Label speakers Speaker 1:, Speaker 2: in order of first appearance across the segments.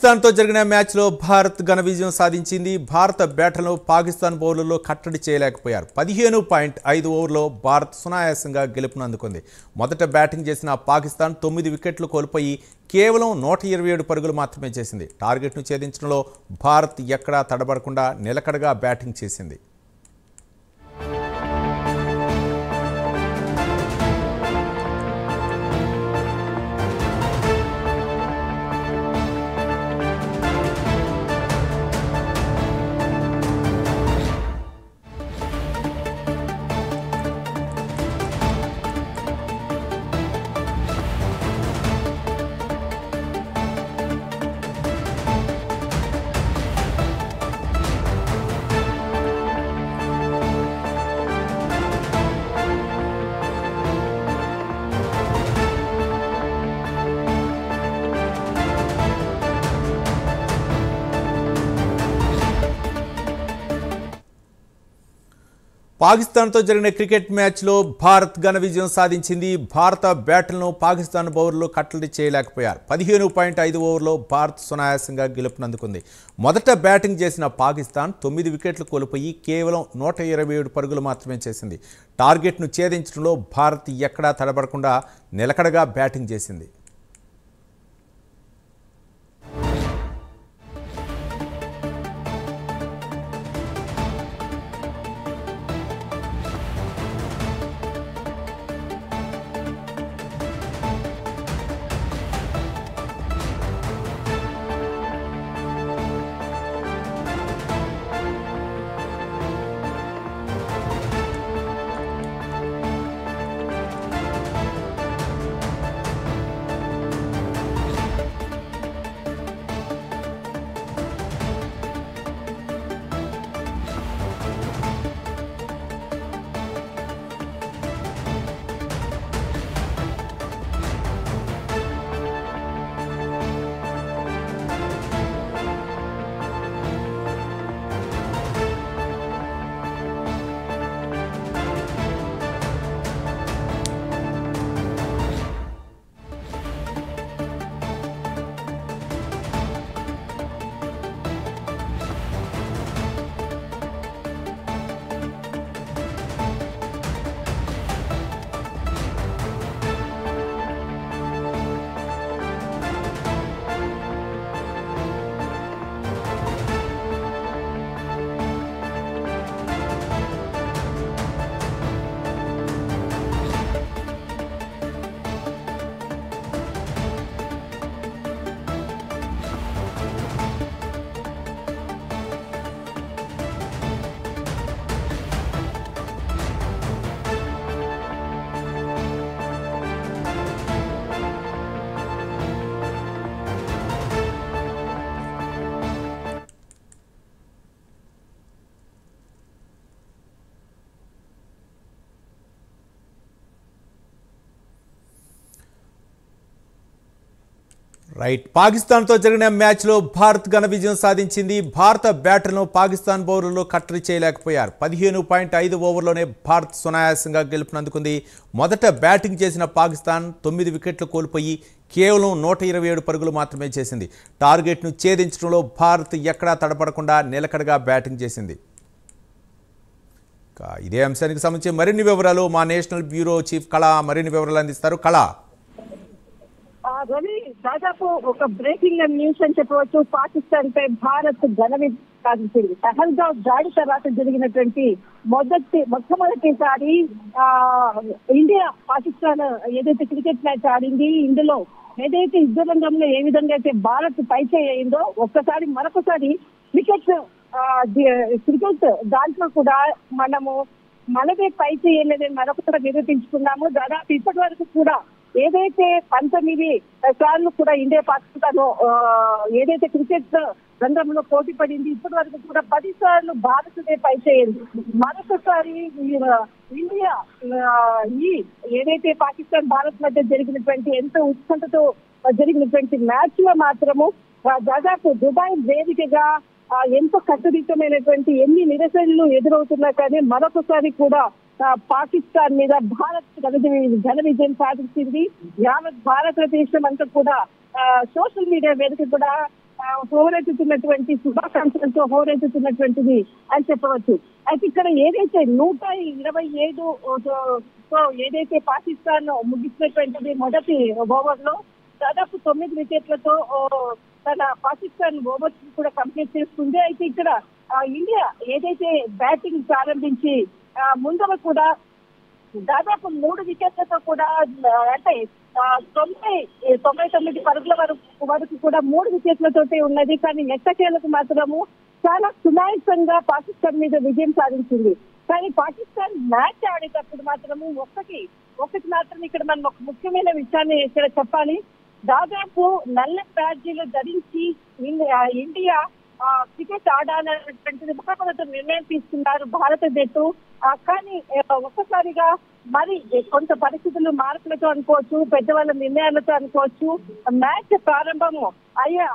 Speaker 1: పాకిస్తాన్తో జరిగిన మ్యాచ్లో భారత్ ఘన విజయం సాధించింది. భారత బ్యాటర్లను పాకిస్తాన్ బౌలర్లు కట్టడి చేయలేకపోయారు. 15.5 ఓవర్లో భారత్ సునాయాసంగా గెలుపును అందుకుంది. మొదట బ్యాటింగ్ చేసిన పాకిస్తాన్ 9 వికెట్లు కోల్పోయి కేవలం 127 పరుగులు మాత్రమే చేసింది. టార్గెట్ను ఛేదించడంలో భారత్ ఎక్కడా తడబడకుండా నిలకడగా బ్యాటింగ్ చేసింది. పాకిస్తాన్తో జరిగిన క్రికెట్ మ్యాచ్లో భారత్ ఘన విజయం సాధించింది. భారత బ్యాటర్లను పాకిస్తాన్ బౌలర్లు కట్టడి చేయలేకపోయారు. 15.5 ఓవర్లో భారత్ సునాయాసంగా గెలుపునందుకుంది. మొదట బ్యాటింగ్ చేసిన పాకిస్తాన్ 9 వికెట్లు కోల్పోయి కేవలం 127 పరుగులు మాత్రమే చేసింది. టార్గెట్ను ఛేదించడంలో భారత్ ఎక్కడా తడబడకుండా నిలకడగా బ్యాటింగ్ చేసింది. పాకిస్తాన్తో జరిగిన మ్యాచ్లో భారత్ ఘన విజయం సాధించింది. భారత బ్యాటర్లను పాకిస్తాన్ బౌలర్లు కట్టడి చేయలేకపోయారు. 15.5 ఓవర్లోనే భారత్ సునాయాసంగా గెలుపునందుకుంది. మొదట బ్యాటింగ్ చేసిన పాకిస్తాన్ 9 వికెట్లు కోల్పోయి కేవలం 127 పరుగులు మాత్రమే చేసింది. టార్గెట్ను ఛేదించడంలో భారత్ ఎక్కడా తడబడకుండా నిలకడగా బ్యాటింగ్ చేసింది. ఇదే అంశానికి సంబంధించి మరిన్ని వివరాలు మా నేషనల్ బ్యూరో చీఫ్ కళ మరిన్ని వివరాలు అందిస్తారు. కళ,
Speaker 2: రవి, దాదాపు ఒక బ్రేకింగ్ న్యూస్ అని చెప్పవచ్చు. పాకిస్తాన్ పై భారత్ ఘన విజయం సాధించింది. పహల్గావ్ దాడి తర్వాత జరిగినటువంటి మొట్టమొదటిసారి ఇండియా పాకిస్తాన్ ఏదైతే క్రికెట్ మ్యాచ్ ఆడింది, ఇందులో ఏదైతే యుద్ధ రంగంలో ఏ విధంగా అయితే భారత్ పైచేయి అయిందో మరొకసారి క్రికెట్ దాంట్లో కూడా మనదే పైచేయి అనేది మరొకసారి నిరూపించుకున్నాము. దాదాపు ఇప్పటి వరకు కూడా ఏదైతే 19 సార్లు కూడా ఇండియా పాకిస్తాన్ ఏదైతే క్రికెట్ రంగంలో పోటీ పడింది, ఇప్పటి వరకు కూడా 10 సార్లు భారత్దే పైచేయింది. మరొకసారి ఇండియా ఏదైతే పాకిస్తాన్ భారత్ మధ్య జరిగినటువంటి ఎంతో ఉత్కంఠతో జరిగినటువంటి మ్యాచ్ లో మాత్రము దాదాపు దుబాయ్ వేదికగా ఎంతో కట్టుదిట్టమైనటువంటి ఎన్ని నిరసనలు ఎదురవుతున్నా కానీ మరొకసారి కూడా పాకిస్తాన్ మీద భారత్ ఘన విజయం సాధించింది. యావత్ భారతదేశం అంతా కూడా సోషల్ మీడియా వేదిక కూడా హోరెత్తుతున్నటువంటి శుభాకాంక్షలతో హోరెత్తుతున్నటువంటిది అని చెప్పవచ్చు. అయితే ఇక్కడ ఏదైతే 127 తో ఏదైతే పాకిస్తాన్ ముగిసినటువంటిది మొదటి ఓవర్ లో దాదాపు 9 వికెట్లతో తన పాకిస్తాన్ ఓవర్స్ కూడా కంప్లీట్ చేసుకుంది. అయితే ఇక్కడ ఇండియా ఏదైతే బ్యాటింగ్ ప్రారంభించి ముందర కూడా దాదాపు 3 వికెట్లతో కూడా అంటే 99 పరుగుల వరకు కూడా 3 వికెట్లతోటే ఉన్నది. కానీ ఎట్టకేలకు మాత్రము చాలా సునాయాసంగా పాకిస్తాన్ మీద విజయం సాధించింది. కానీ పాకిస్తాన్ మ్యాచ్ ఆడేటప్పుడు మాత్రము ఒకటి మాత్రం ఇక్కడ మనం ఒక ముఖ్యమైన విషయాన్ని ఇక్కడ చెప్పాలి. దాదాపు నల్ల బ్యాడ్జీలు ధరించి ఇండియా క్రికెట్ ఆడాలనేటువంటిది మొట్టమొదటి నిర్ణయం తీసుకున్నారు భారత జట్టు. కానీ ఒక్కసారిగా మరి కొంత పరిస్థితులు మార్పులతో అనుకోవచ్చు, పెద్దవాళ్ళ నిర్ణయాలతో అనుకోవచ్చు, మ్యాచ్ ప్రారంభము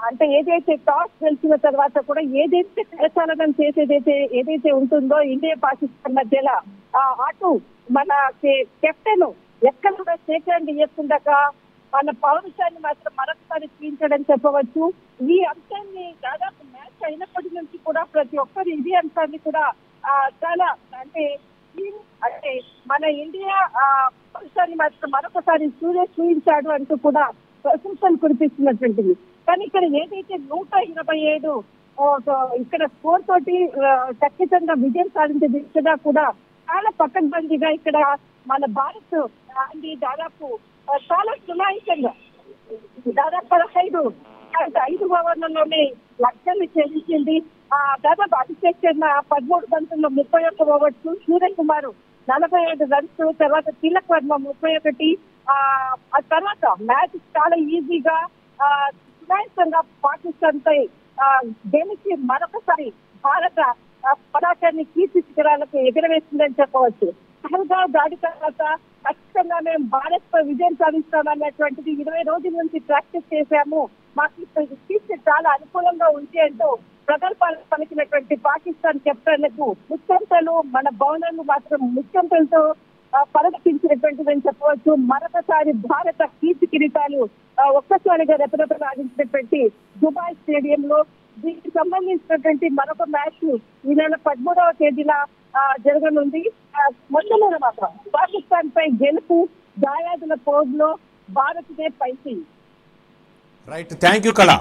Speaker 2: అంటే ఏదైతే టాస్ గెలిచిన తర్వాత కూడా ఏదైతే కరచాలనం చేసేదైతే ఏదైతే ఉంటుందో ఇండియా పాకిస్తాన్ మధ్యలో అటు మన కెప్టెన్ ఎక్కడ కూడా సేకరణ ఇవ్వకుండా మన పౌరుషాన్ని మాత్రం మరొకసారి చూపించడం చెప్పవచ్చు. ఈ అంశాన్ని దాదాపు మ్యాచ్ అయినప్పటి నుంచి కూడా ప్రతి ఒక్కరు ఇదే అంశాన్ని కూడా చాలా అంటే మన ఇండియా పౌరుషాన్ని మాత్రం మరొకసారి చూపించాడు అంటూ కూడా ప్రశంసలు కురిపిస్తున్నటువంటిది. కానీ ఇక్కడ ఏదైతే 127 ఇక్కడ స్కోర్ తోటి ఖచ్చితంగా విజయం సాధించే దిశగా కూడా చాలా పకడ్బందీగా ఇక్కడ మన భారత్ దాదాపు చాలా సునాయాసంగా దాదాపు 5 ఓవర్లలోనే లక్ష్యాన్ని ఛేదించింది. దాదాపు అభిషేక్ శర్మ 13 బంతుల్లో 31 ఓవర్స్, సూర్యకుమార్ 45 రన్స్, తర్వాత తిలక్ వర్మ 31. ఆ తర్వాత మ్యాచ్ చాలా ఈజీగా సునాయాసంగా పాకిస్తాన్ పై గెలిచి మరొకసారి భారత పతాకాన్ని కీర్తి శిఖరాలకు ఎగురవేసిందని చెప్పవచ్చు. పహల్గావ్ దాడి తర్వాత ఖచ్చితంగా మేము భారత్ పై విజయం సాధిస్తామన్నటువంటిది 20 రోజుల నుంచి ప్రాక్టీస్ చేశాము, మాకు కీర్తి చాలా అనుకూలంగా ఉంది అంటూ ప్రగల్భాలు పలికినటువంటి పాకిస్తాన్ కెప్టెన్లకు ముఖ్యంతలు మన బౌలర్లు మాత్రం ముఖ్యంతలతో పరదపించినటువంటిదని చెప్పవచ్చు. మరొకసారి భారత కీర్తి కిరీటాలు ఒక్కసారిగా రెపరెపలాడించినటువంటి దుబాయ్ స్టేడియంలో దీనికి సంబంధించినటువంటి మరొక మ్యాచ్ ఈ నెల 13వ తేదీన జరగనుంది. మొట్టమొదటి మాత్రం పాకిస్తాన్ పై గెలుపు దాయాదుల పోజ్ లో భారత్దే పైకి.
Speaker 1: రైట్, థ్యాంక్ యూ కళ.